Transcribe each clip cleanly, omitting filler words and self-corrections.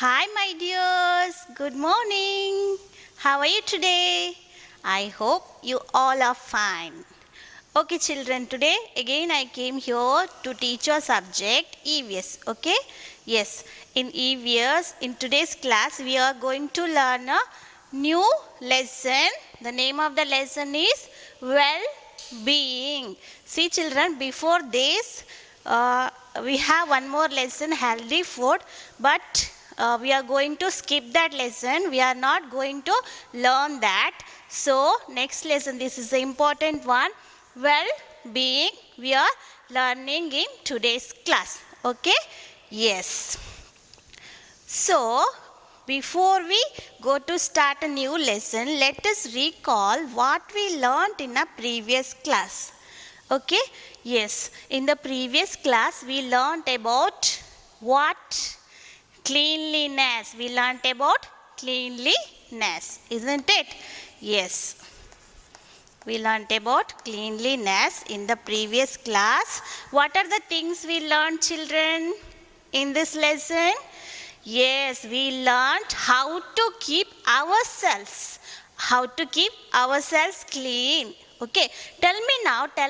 Hi, my dears. Good morning. How are you today? I hope you all are fine. Okay, children, today again I came here to teach your subject EVS. Okay? Yes, in EVS, in today's class, we are going to learn a new lesson. The name of the lesson is Well Being. See, children, before this, we have one more lesson, healthy food, but we are going to skip that lesson. We are not going to learn that. So, next lesson, this is the important one. Well being, we are learning in today's class. Okay? Yes. So, before we go to start a new lesson, let us recall what we learned in a previous class. Okay? Yes. In the previous class, we learned about what? Cleanliness. We learned about cleanliness, isn't it? Yes. We learnt about cleanliness in the previous class. What are the things we learned, children, in this lesson? Yes, we learnt how to keep ourselves. How to keep ourselves clean. Okay, tell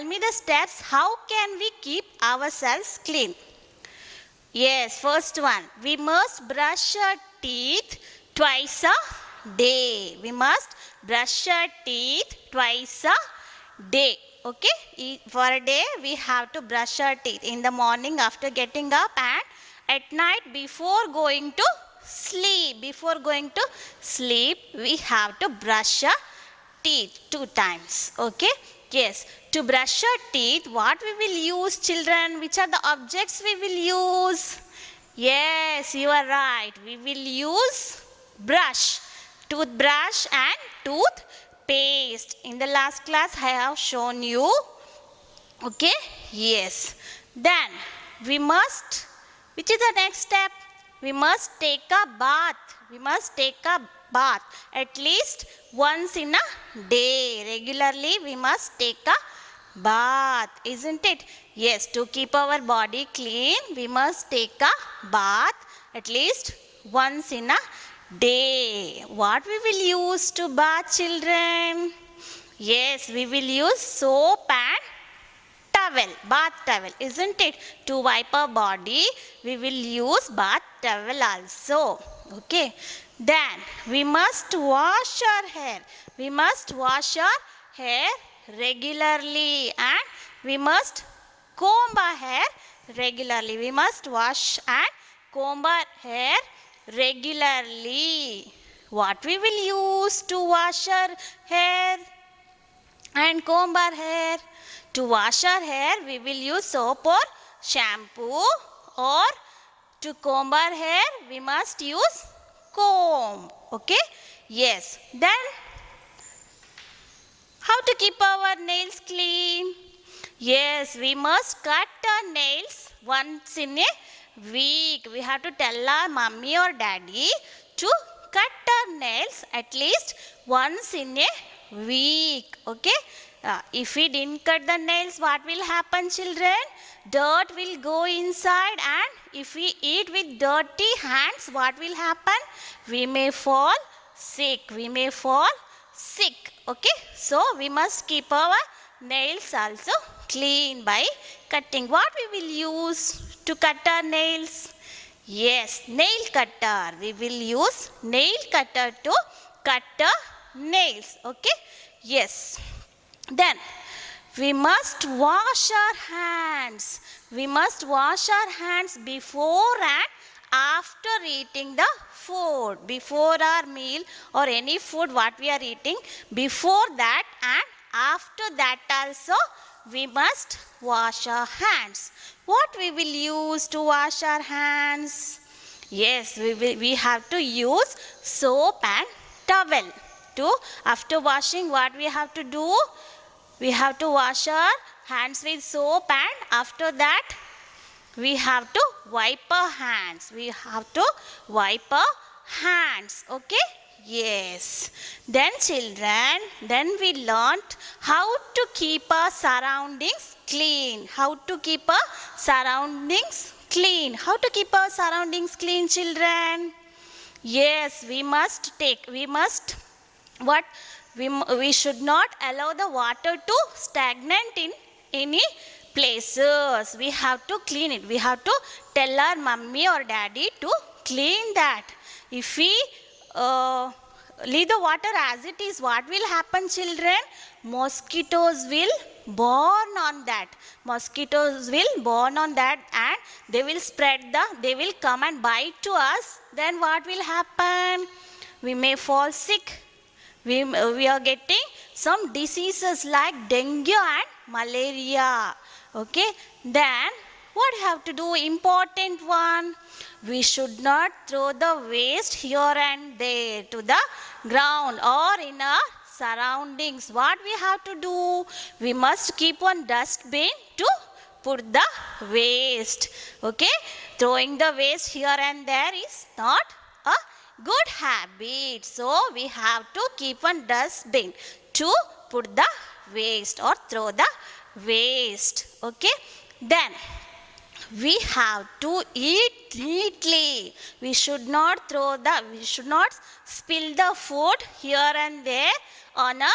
me the steps. How can we keep ourselves clean? Yes, first one. We must brush our teeth twice a day. We must brush our teeth twice a day. Okay, for a day we have to brush our teeth in the morning after getting up and at night before going to sleep. Before going to sleep, we have to brush our teeth 2 times. Okay, yes, to brush our teeth, what we will use, children? Which are the objects we will use? Yes, you are right. We will use brush, toothbrush and toothpaste. In the last class, I have shown you. Okay, yes. Then we must, which is the next step? We must take a bath. We must take a bath at least once in a day. Regularly, we must take a bath, isn't it? Yes, to keep our body clean, we must take a bath at least once in a day. What we will use to bath, children? Yes, we will use soap and towel, bath towel, isn't it? To wipe our body, we will use bath towel also. Okay. Then we must wash our hair. We must wash our hair regularly and we must comb our hair regularly. We must wash and comb our hair regularly. What we will use to wash our hair and comb our hair? To wash our hair, we will use soap or shampoo, or to comb our hair, we must use comb. Okay? Yes. Then, how to keep our nails clean? Yes, we must cut our nails once in a week. We have to tell our mummy or daddy to cut our nails at least once in a week. Okay? If we didn't cut the nails, what will happen, children? Dirt will go inside, and if we eat with dirty hands, what will happen? We may fall sick. We may fall sick. Okay? So, we must keep our nails also clean by cutting. What we will use to cut our nails? Yes, nail cutter. We will use nail cutter to cut the nails. Okay? Yes. Then, we must wash our hands. We must wash our hands before and after eating the food. Before our meal or any food what we are eating, before that and after that also we must wash our hands. What we will use to wash our hands? Yes, we have to use soap and towel. After washing, what we have to do? We have to wash our hands with soap and after that we have to wipe our hands. We have to wipe our hands. Okay? Yes. Then children, then we learnt how to keep our surroundings clean. How to keep our surroundings clean. How to keep our surroundings clean, children? Yes, we must take, we must, what? We should not allow the water to stagnant in any places. We have to clean it. We have to tell our mummy or daddy to clean that. If we leave the water as it is, what will happen, children? Mosquitoes will born on that. Mosquitoes will born on that, and they will spread they will come and bite to us. Then what will happen? We may fall sick. We are getting some diseases like dengue and malaria. Okay, then what we have to do? Important one. We should not throw the waste here and there to the ground or in our surroundings. What we have to do? We must keep one dustbin to put the waste. Okay, throwing the waste here and there is not a good habit. So we have to keep one dustbin to put the waste or throw the waste. Okay, then we have to eat neatly. We should not spill the food here and there on a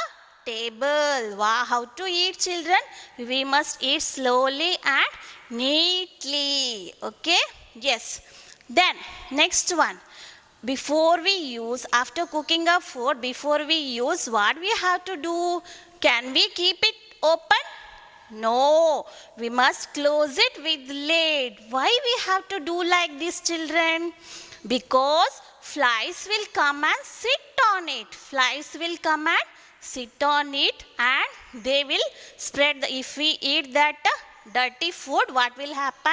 table. Wow, how to eat, children? We must eat slowly and neatly. Okay, yes. Then next one. Before we use, after cooking our food, before we use, what we have to do? Can we keep it open? No, we must close it with lid. Why we have to do like this, children? Because flies will come and sit on it. Flies will come and sit on it, and they will spread. If we eat that dirty food, what will happen?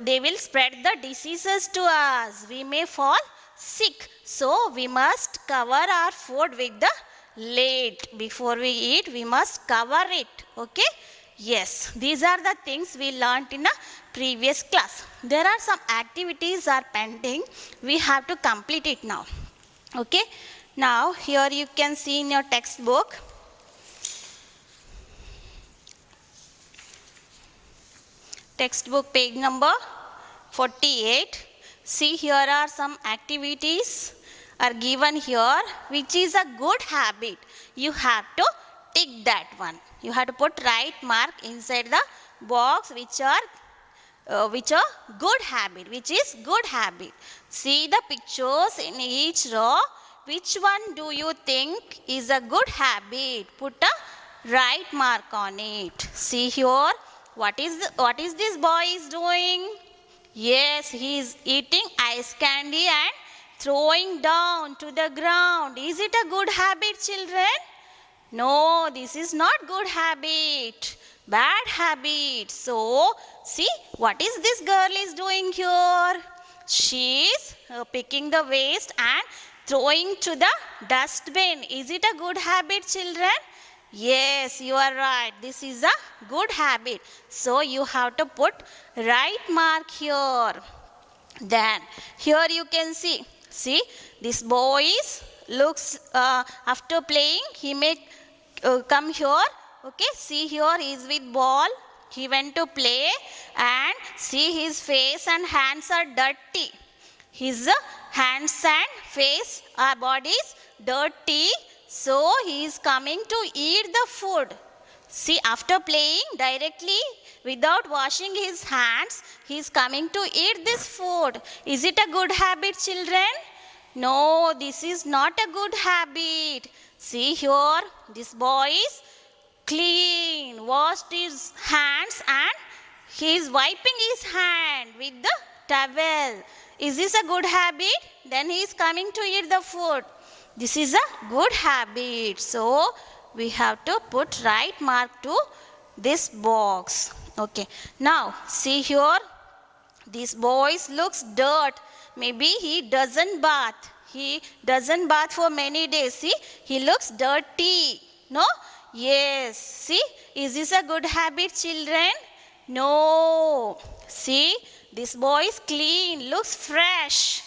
They will spread the diseases to us. We may fall sick. So we must cover our food with the lid. Before we eat, we must cover it. Okay? Yes, these are the things we learnt in a previous class. There are some activities are pending. We have to complete it now. Okay? Now, here you can see in your textbook. Textbook page number 48. See, here are some activities are given here, which is a good habit. You have to tick that one. You have to put right mark inside the box which are good habit, which is good habit. See the pictures in each row. Which one do you think is a good habit? Put a right mark on it. See here, what is this boy is doing? Yes, he is eating ice candy and throwing down to the ground. Is it a good habit, children? No, this is not good habit. Bad habit. So, see, what is this girl is doing here? She is picking the waste and throwing to the dustbin. Is it a good habit, children? Yes, you are right. This is a good habit. So, you have to put right mark here. Then, here you can see. See, this boy looks, after playing, he may come here. Okay, see here he is with ball. He went to play, and see his face and hands are dirty. His hands and face, our body is dirty. So he is coming to eat the food. See, after playing directly without washing his hands, he is coming to eat this food. Is it a good habit, children? No, this is not a good habit. See here, this boy is clean, washed his hands, and he is wiping his hand with the towel. Is this a good habit? Then he is coming to eat the food. This is a good habit. So, we have to put right mark to this box. Okay. Now, see here. This boy looks dirt. Maybe he doesn't bath. He doesn't bath for many days. See, he looks dirty. No? Yes. See, is this a good habit, children? No. See, this boy is clean, looks fresh.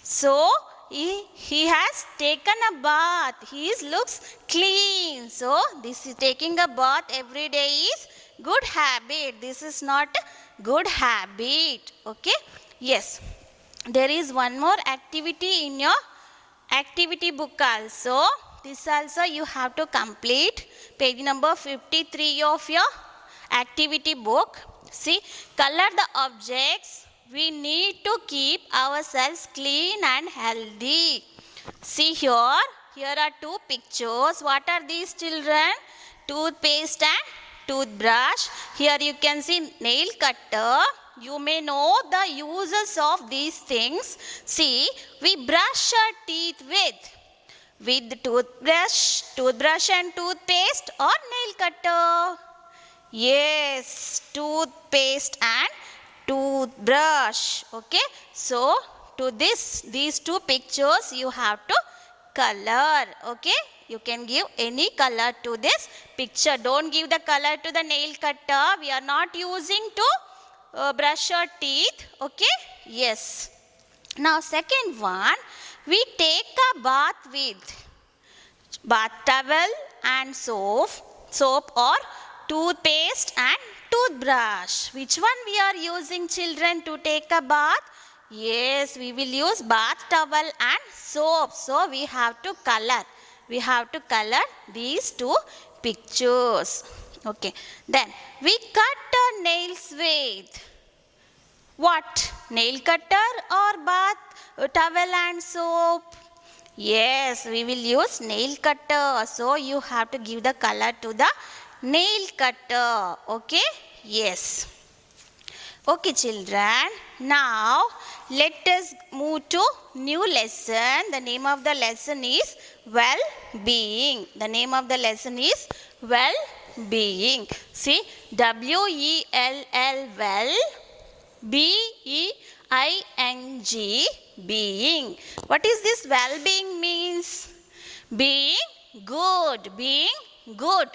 So, he has taken a bath. He looks clean. So, this is taking a bath every day is good habit. This is not a good habit. Okay? Yes. there is one more activity in your activity book also. This also you have to complete. Page number 53 of your activity book. See, color the objects. We need to keep ourselves clean and healthy. See here, here are two pictures. What are these, children? Toothpaste and toothbrush. Here you can see nail cutter. You may know the uses of these things. See, we brush our teeth with toothbrush and toothpaste or nail cutter. Yes, toothpaste and toothbrush. Okay, so to these two pictures you have to color. Okay, you can give any color to this picture. Don't give the color to the nail cutter. We are not using to brush your teeth. Okay, yes. Now second one, we take a bath with bath towel and soap or toothpaste and toothbrush. Which one we are using, children, to take a bath? Yes, we will use bath towel and soap. So we have to color. We have to color these two pictures. Okay. Then we cut our nails with what? Nail cutter or bath towel and soap? Yes, we will use nail cutter. So you have to give the color to the nail cutter. Okay? Yes. Okay, children. Now let us move to new lesson. The name of the lesson is well-being. The name of the lesson is well-being. See, W-E-L-L, well, B-E-I-N-G, being. What is this well-being means? Being good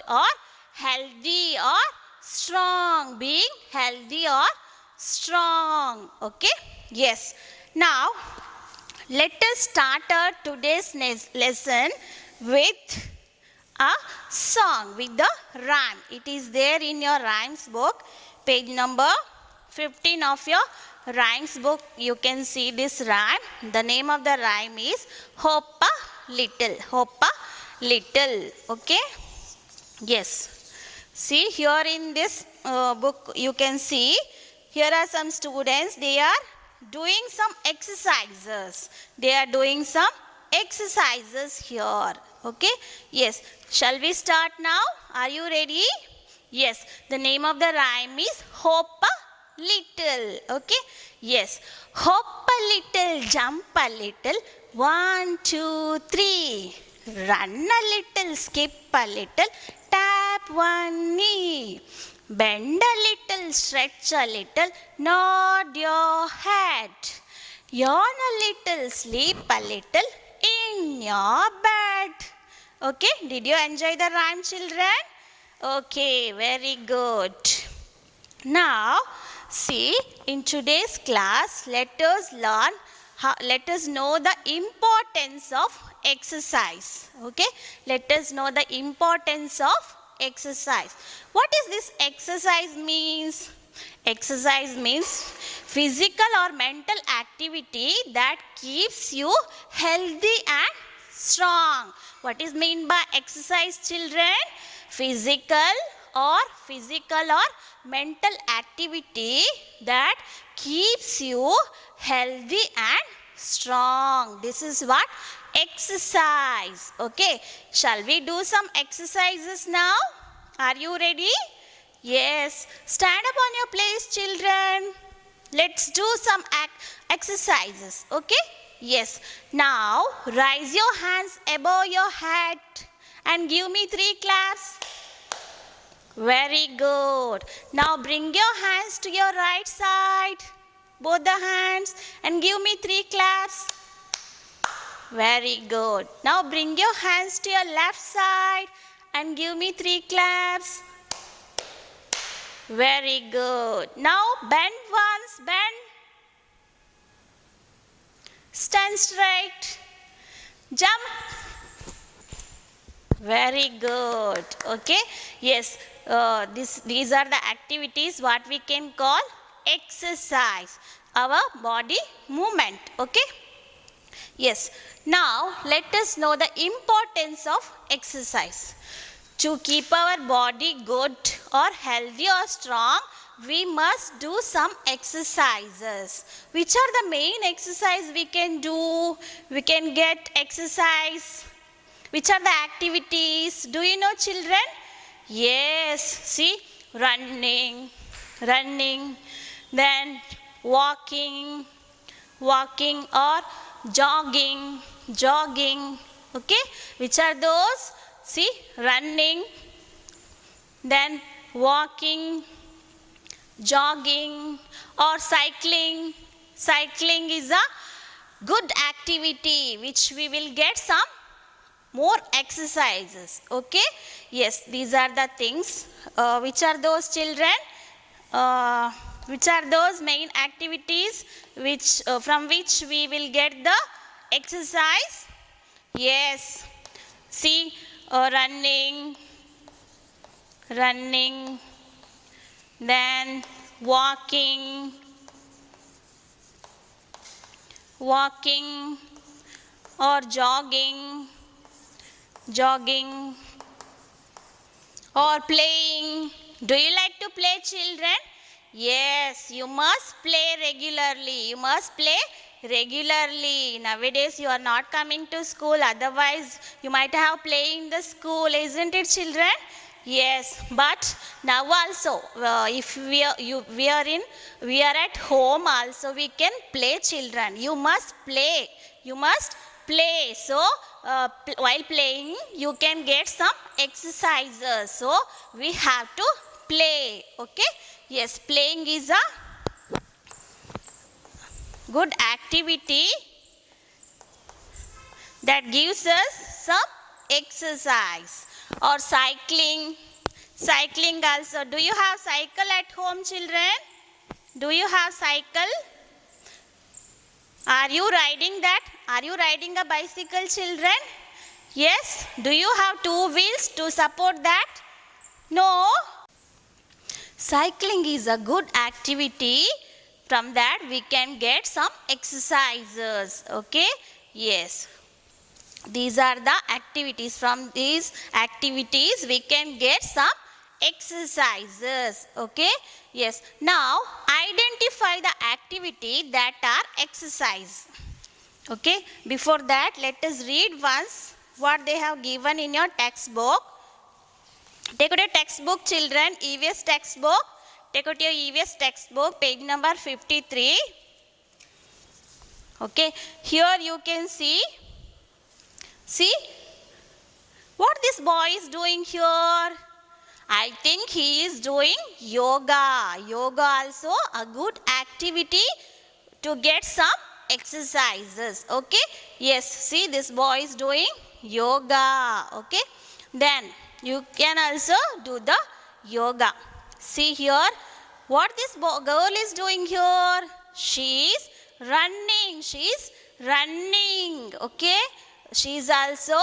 or healthy or strong. Being healthy or strong. Okay? Yes. Now, let us start our today's lesson with a song, with the rhyme. It is there in your rhymes book, page number 15 of your rhymes book. You can see this rhyme. The name of the rhyme is Hope a Little. Hope a Little. Okay? Yes. See, here in this book you can see, here are some students. They are doing some exercises. They are doing some exercises here. Okay? Yes. Shall we start now? Are you ready? Yes. The name of the rhyme is Hope a Little. Okay? Yes. Hop a little, jump a little. 1, 2, 3. Run a little, skip a little. Tap one knee. Bend a little, stretch a little. Nod your head. Yawn a little, sleep a little in your bed. Okay? Did you enjoy the rhyme, children? Okay, very good. Now, see, in today's class, let us know the importance of exercise. Okay? Let us know the importance of exercise. What is this exercise means? Exercise means physical or mental activity that keeps you healthy and strong. What is meant by exercise, children? Physical or mental activity that keeps you healthy and strong. This is what exercise. Okay, shall we do some exercises now? Are you ready? Yes. Stand up on your place, children. Let's do some exercises. Okay? Yes. Now raise your hands above your head and give me 3 claps. Very good. Now bring your hands to your right side, both the hands, and give me 3 claps. Very good. Now bring your hands to your left side and give me 3 claps. Very good. Now bend once, bend. Stand straight. Jump. Very good. Okay. Yes. These are the activities what we can call exercise. our body movement. Okay. Yes. Now let us know the importance of exercise. To keep our body good or healthy or strong, we must do some exercises. Which are the main exercise we can do? We can get exercise. Which are the activities? Do you know, children? Yes. See, running, then walking or jogging. Okay. Which are those? See, running, then walking, jogging or cycling. Cycling is a good activity which we will get some more exercises. Okay. Yes, these are the things. Which are those, children? Which are those main activities which from which we will get the exercise? Yes. See, running, then walking or jogging or playing. Do you like to play, children? Yes, you must play regularly. Nowadays you are not coming to school, otherwise you might have play in the school, isn't it, children? Yes, but now also if we are at home also we can play, children. You must play. So while playing you can get some exercises. So we have to play. Okay. Yes, playing is a good activity that gives us some exercise. Or cycling also. Do you have cycle at home, children? Do you have cycle? Are you riding that? Are you riding a bicycle, children? Yes. Do you have two wheels to support that? No. Cycling is a good activity. From that we can get some exercises. Okay. Yes. These are the activities. From these activities we can get some exercises. Okay. Yes. Now identify the activity that are exercise. Okay. Before that let us read once what they have given in your textbook. Take out your textbook, children. EVS textbook. Take out your EVS textbook, page number 53. Okay. Here you can see what this boy is doing here. I think he is doing yoga. Yoga also a good activity to get some exercises. Okay. Yes. See, this boy is doing yoga. Okay. Then you can also do the yoga. See here what this girl is doing here. She is running. Okay. She is also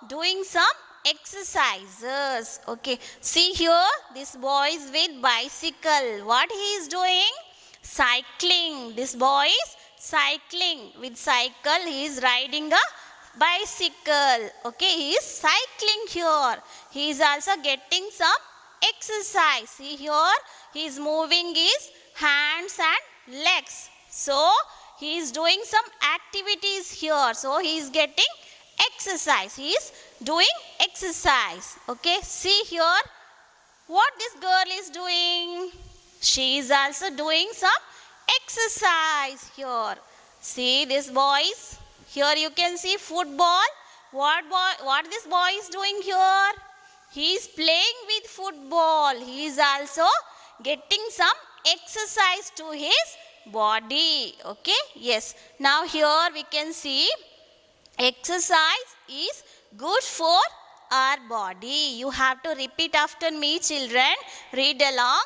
doing some exercises. Okay. See here this boy is with bicycle. What he is doing? Cycling. This boy is cycling. With cycle he is riding a bicycle. Okay. He is cycling here. He is also getting some exercise. See here he is moving his hands and legs. So he is doing some activities here. So he is getting exercise. He is doing exercise. Okay. See here what this girl is doing. She is also doing some exercise here. See this boys. Here you can see football. What this boy is doing here? He is playing with football. He is also getting some exercise to his body. Okay. Yes. Now here we can see exercise is good for our body. You have to repeat after me, children. Read along.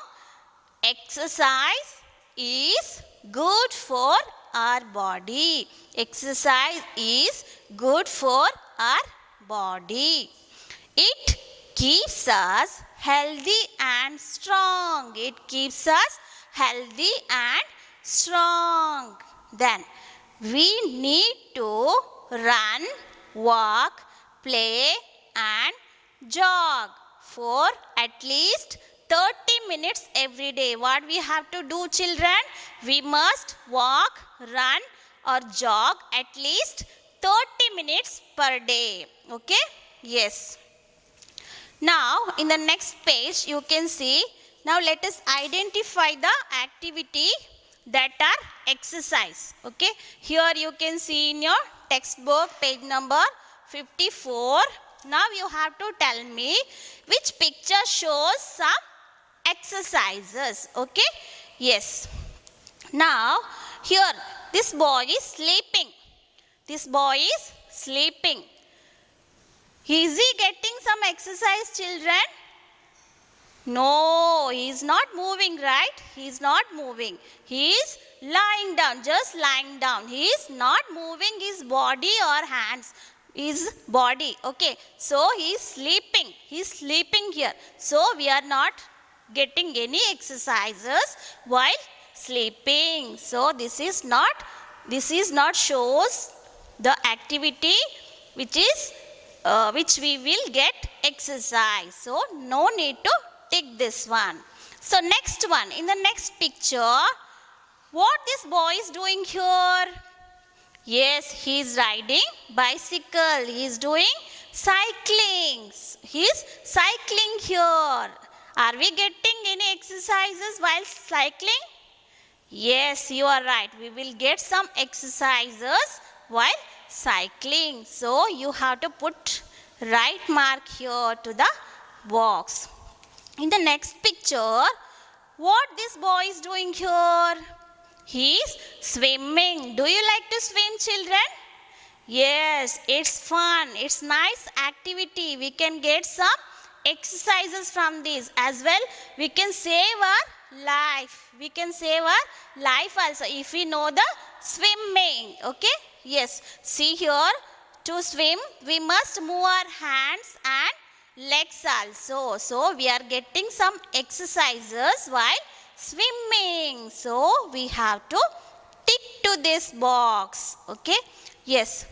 Exercise is good for our body. Exercise is good for our body. It keeps us healthy and strong. It keeps us healthy and strong. strong. Then we need to run, walk, play and jog for at least 30 minutes every day. What we have to do, children? We must walk, run or jog at least 30 minutes per day. Okay? Yes. Now, in the next page, you can see, now let us identify the activity that are exercise. Okay? Here you can see in your textbook, page number 54. Now you have to tell me which picture shows some exercises. Okay? Yes. Now, here, this boy is sleeping. This boy is sleeping. Is he getting some exercise, children? No, he is not moving, right? He is not moving. He is lying down, just lying down. He is not moving his body or hands. His body. Okay. So, he is sleeping. He is sleeping here. So, we are not getting any exercises while sleeping. So, this is not shows the activity which we will get exercise. So, no need to tick this one. So, next one. In the next picture, what this boy is doing here? Yes, he is riding bicycle. He is doing cycling. He is cycling here. Are we getting any exercises while cycling? Yes, you are right. We will get some exercises while cycling. So, you have to put right mark here to the box. In the next picture, what this boy is doing here? He is swimming. Do you like to swim, children? Yes, it's fun. It's nice activity. We can get some exercises from this. As well, we can save our life. We can save our life also if we know the swimming. Okay? Yes. See here, to swim, we must move our hands and legs also. So, we are getting some exercises while swimming. So, we have to tick to this box. Okay? Yes.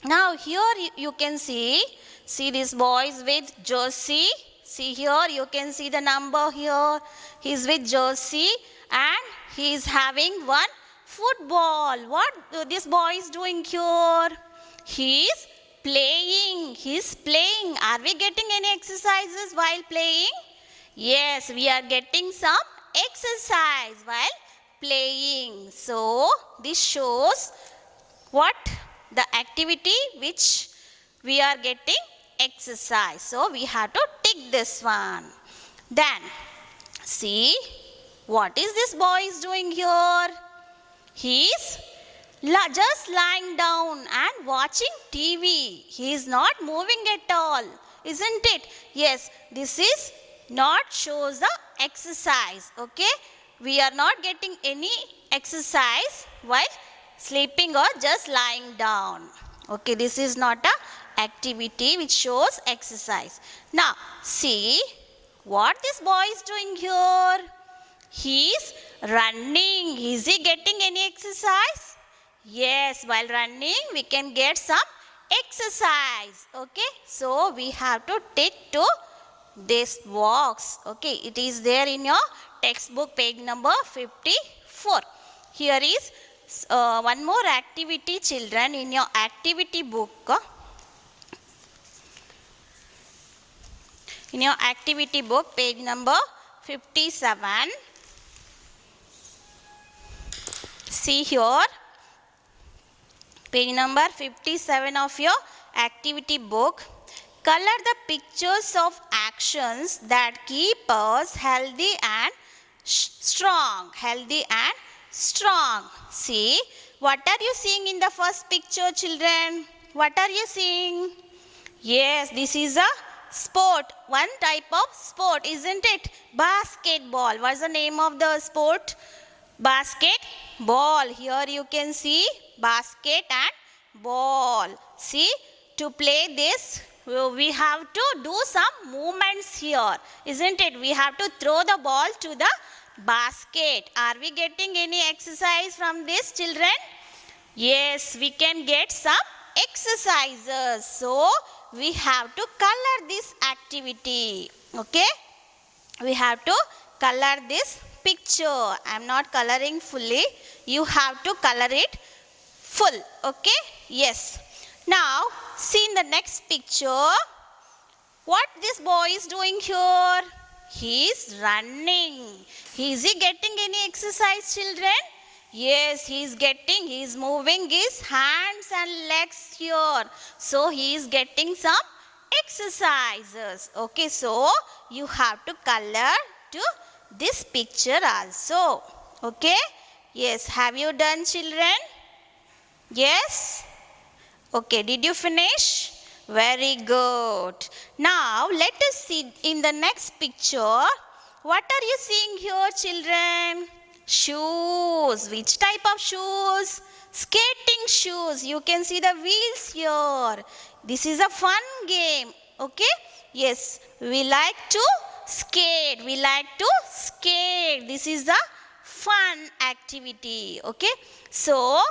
Now, here you can see this boy is with jersey. See here, you can see the number here. He is with jersey and he is having one football. What this boy is doing here? He is playing. He is playing. Are we getting any exercises while playing? Yes, we are getting some exercise while playing. So, this shows what? The activity which we are getting exercise. So, we have to tick this one. Then, see, what is this boy is doing here? He is just lying down and watching TV. He is not moving at all. Isn't it? Yes, this is not shows the exercise. Okay? We are not getting any exercise while sleeping or just lying down. Okay, this is not a activity which shows exercise. Now, see what this boy is doing here. He is running. Is he getting any exercise? Yes, while running we can get some exercise. Okay, so we have to tick to this box. Okay, it is there in your textbook, page number 54. Here is one more activity, children, in your activity book. In your activity book, page number 57. See here, page number 57 of your activity book. Color the pictures of actions that keep us healthy and strong. Healthy and strong. See, what are you seeing in the first picture, children? What are you seeing? Yes, this is a sport. One type of sport, isn't it? Basketball. What's the name of the sport? Basketball. Here you can see basket and ball. See, to play this, we have to do some movements here, isn't it? We have to throw the ball to the basket. Are we getting any exercise from this, children? Yes, we can get some exercises. So, we have to color this activity. Okay? We have to color this picture. I am not coloring fully. You have to color it full. Okay? Yes. Now, see in the next picture. What this boy is doing here? He is running. Is he getting any exercise, children? Yes, he is moving his hands and legs here. So, he is getting some exercises. Okay, so you have to color to this picture also. Okay? Yes, have you done, children? Yes? Okay, did you finish? Very good. Now, let us see in the next picture. What are you seeing here, children? Shoes. Which type of shoes? Skating shoes. You can see the wheels here. This is a fun game. Okay? Yes, we like to skate. We like to skate. This is a fun activity. Okay? So,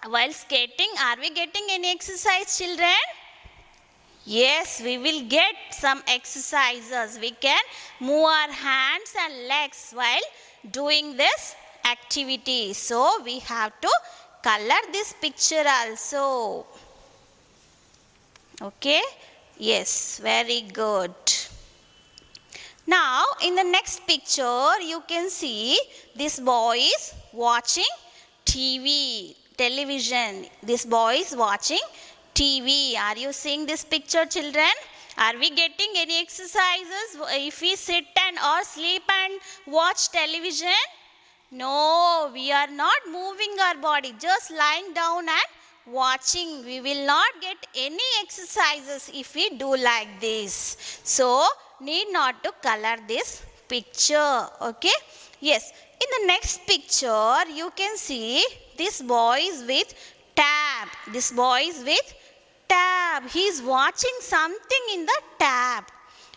while skating, are we getting any exercise, children? Yes, we will get some exercises. We can move our hands and legs while doing this activity. So, we have to color this picture also. Okay? Yes, very good. Now, in the next picture, you can see this boy is watching television. This boy is watching TV. Are you seeing this picture, children? Are we getting any exercises if we sit and or sleep and watch television? No, we are not moving our body, just lying down and watching. We will not get any exercises if we do like this. So, need not to color this picture. Okay? Yes. In the next picture, you can see this boy is with tab. This boy is with tab. He is watching something in the tab.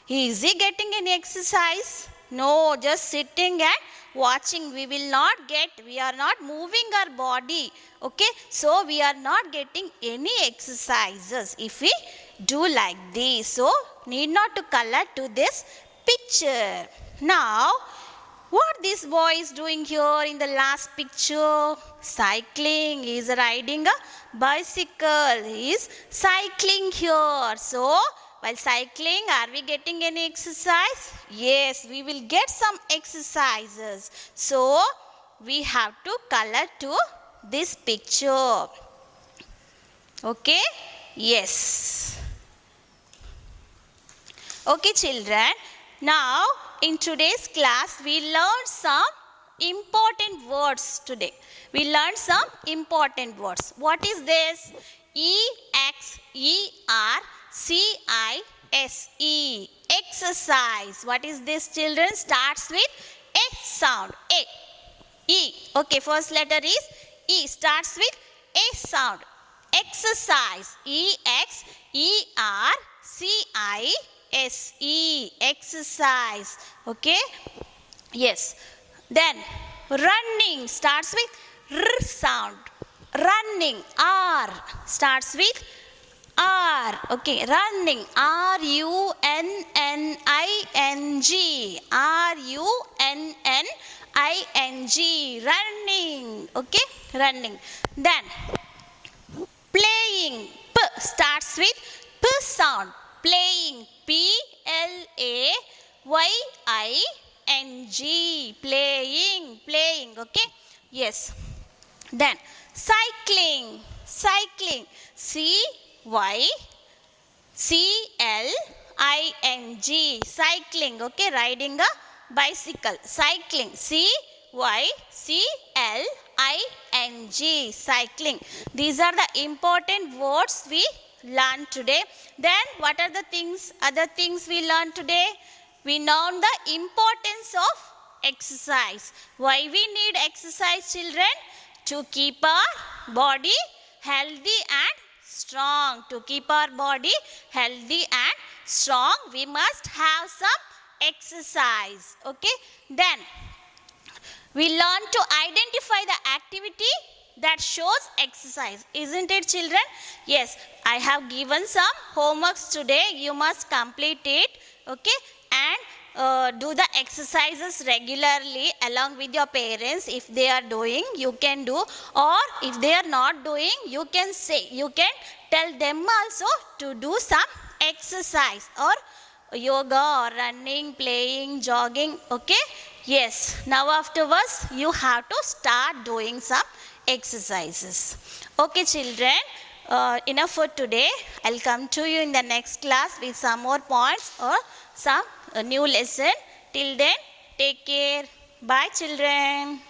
Is he getting any exercise? No, just sitting and watching. We are not moving our body. Okay, so we are not getting any exercises if we do like this. So, need not to color to this picture. Now, what this boy is doing here in the last picture? Cycling. He is riding a bicycle. He is cycling here. So, while cycling, are we getting any exercise? Yes, we will get some exercises. So, we have to color to this picture. Okay? Yes. Okay, children. Now, in today's class, we learned some important words today. We learned some important words. What is this? E-X-E-R-C-I-S-E. Exercise. What is this, children? Starts with A sound. A. E. Okay, first letter is E. Starts with A sound. Exercise. E-X-E-R-C-I-S-E. Exercise. Okay? Yes. Then running starts with R sound. Running. R starts with R. Okay. Running. R-U-N-N-I-N-G. R-U-N-N-I-N-G. Running. Okay. Running. Then playing. P starts with P sound. Playing. P-L-A-Y-I-N-G. Playing. Playing. Okay. Yes. Then cycling. Cycling. C-Y-C-L-I-N-G. Cycling. Okay. Riding a bicycle. Cycling. C-Y-C-L-I-N-G. Cycling. These are the important words we learned today. Then what are the other things we learned today? We learned the importance of exercise. Why we need exercise, children? To keep our body healthy and strong. To keep our body healthy and strong, we must have some exercise. Okay. Then We learn to identify the activity that shows exercise. Isn't it, children? Yes, I have given some homeworks today. You must complete it. Okay? And do the exercises regularly along with your parents. If they are doing, you can do. Or if they are not doing, you can say, you can tell them also to do some exercise or yoga or running, playing, jogging. Okay? Yes. Now afterwards, you have to start doing some exercises. Okay, children. Enough for today. I'll come to you in the next class with some more points or some new lesson. Till then, take care. Bye, children.